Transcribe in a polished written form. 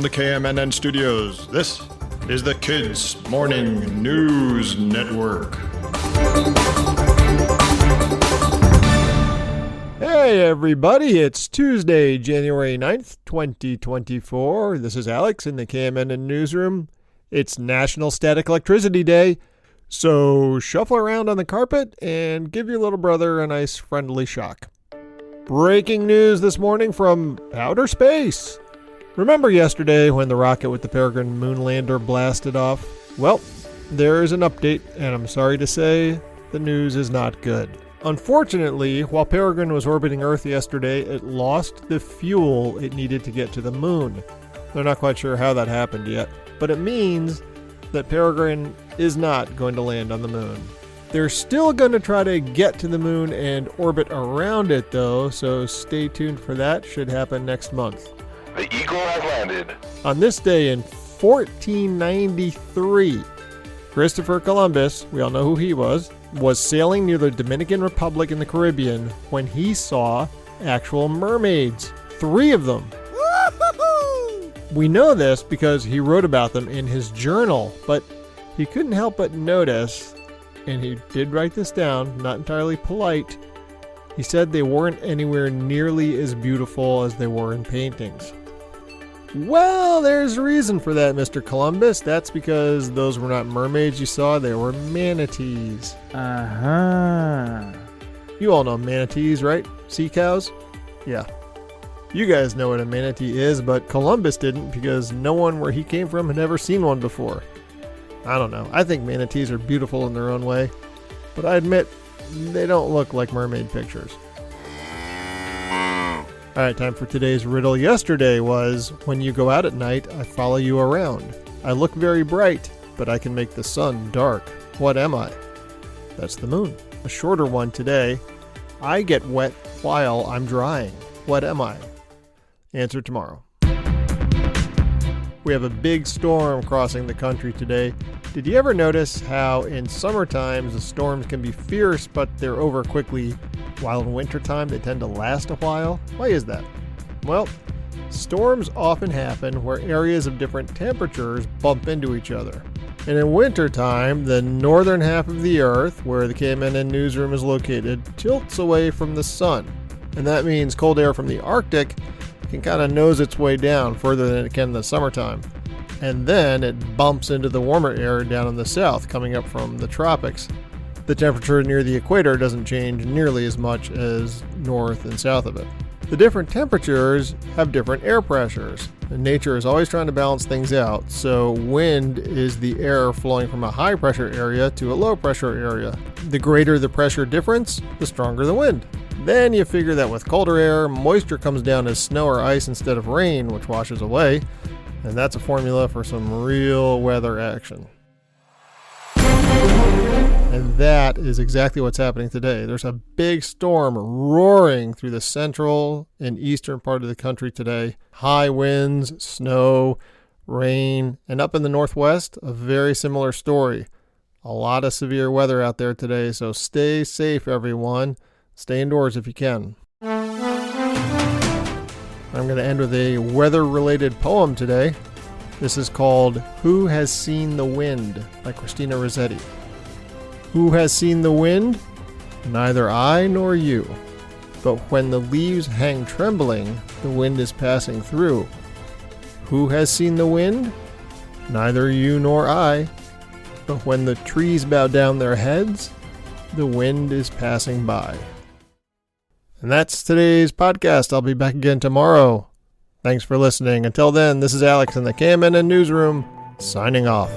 the KMNN studios, this is the Kids Morning News Network. Hey everybody, it's Tuesday, January 9th, 2024. This is Alex in the KMNN newsroom. It's National Static Electricity Day, so shuffle around on the carpet and give your little brother a nice friendly shock. Breaking news this morning from outer space. Remember yesterday when the rocket with the Peregrine moon lander blasted off? Well, there's an update, and I'm sorry to say, the news is not good. Unfortunately, while Peregrine was orbiting Earth yesterday, it lost the fuel it needed to get to the moon. They're not quite sure how that happened yet, but it means that Peregrine is not going to land on the moon. They're still going to try to get to the moon and orbit around it though, so stay tuned for that. Should happen next month. The Eagle has landed. On this day in 1493, Christopher Columbus, we all know who he was sailing near the Dominican Republic in the Caribbean when he saw actual mermaids. 3 of them. Woo-hoo-hoo! We know this because he wrote about them in his journal, but he couldn't help but notice, and he did write this down, not entirely polite, he said they weren't anywhere nearly as beautiful as they were in paintings. Well, there's a reason for that, Mr. Columbus. That's because those were not mermaids you saw, they were manatees. Uh-huh. You all know manatees, right? Sea cows? Yeah. You guys know what a manatee is, but Columbus didn't because no one where he came from had ever seen one before. I don't know. I think manatees are beautiful in their own way, but I admit they don't look like mermaid pictures. All right, time for today's riddle. Yesterday was, when you go out at night, I follow you around. I look very bright, but I can make the sun dark. What am I? That's the moon. A shorter one today. I get wet while I'm drying. What am I? Answer tomorrow. We have a big storm crossing the country today. Did you ever notice how in summertime the storms can be fierce, but they're over quickly, while in wintertime they tend to last a while? Why is that? Well, storms often happen where areas of different temperatures bump into each other. And in wintertime, the northern half of the Earth, where the KMNN newsroom is located, tilts away from the sun. And that means cold air from the Arctic can kind of nose its way down further than it can in the summertime. And then it bumps into the warmer air down in the south, coming up from the tropics. The temperature near the equator doesn't change nearly as much as north and south of it. The different temperatures have different air pressures, and nature is always trying to balance things out, so wind is the air flowing from a high pressure area to a low pressure area. The greater the pressure difference, the stronger the wind. Then you figure that with colder air, moisture comes down as snow or ice instead of rain, which washes away, and that's a formula for some real weather action. And that is exactly what's happening today. There's a big storm roaring through the central and eastern part of the country today. High winds, snow, rain, and up in the northwest, a very similar story. A lot of severe weather out there today, so stay safe, everyone. Stay indoors if you can. I'm going to end with a weather-related poem today. This is called Who Has Seen the Wind by Christina Rossetti. Who has seen the wind? Neither I nor you. But when the leaves hang trembling, the wind is passing through. Who has seen the wind? Neither you nor I. But when the trees bow down their heads, the wind is passing by. And that's today's podcast. I'll be back again tomorrow. Thanks for listening. Until then, this is Alex in the KMNN newsroom, signing off.